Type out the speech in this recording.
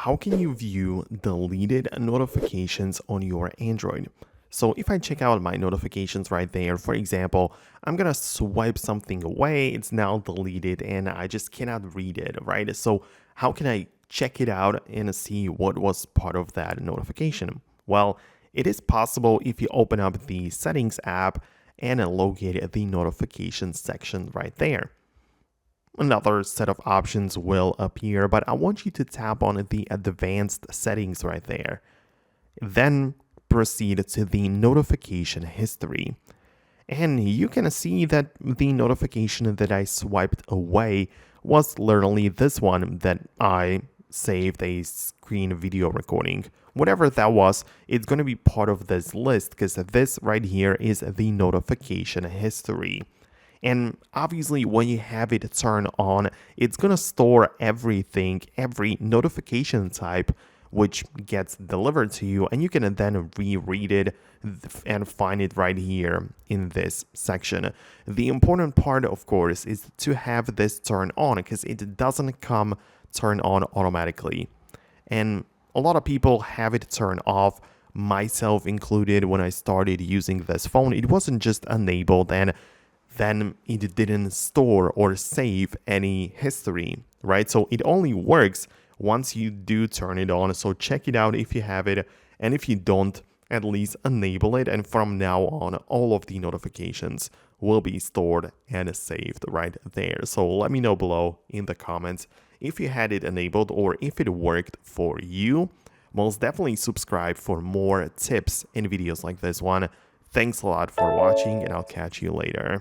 how can you view deleted notifications on your Android? So if I check out my notifications right there, for example, I'm gonna swipe something away, it's now deleted and I just cannot read it, right? So how can I check it out and see what was part of that notification? Well, it is possible if you open up the Settings app and locate the notifications section right there. Another set of options will appear, but I want you to tap on the advanced settings right there. Then proceed to the notification history. And you can see that the notification that I swiped away was literally this one that I saved a screen video recording. Whatever that was, it's going to be part of this list because this right here is the notification history. And obviously, when you have it turned on, it's going to store everything, every notification type which gets delivered to you, and you can then reread it and find it right here in this section. The important part, of course, is to have this turned on because it doesn't come turned on automatically. And a lot of people have it turned off, myself included. When I started using this phone, it wasn't just enabled and then it didn't store or save any history, right? So it only works once you do turn it on. So check it out if you have it, and if you don't, at least enable it, and from now on all of the notifications will be stored and saved right there. So let me know below in the comments if you had it enabled or if it worked for you. Most definitely subscribe for more tips and videos like this one. Thanks a lot for watching, and I'll catch you later.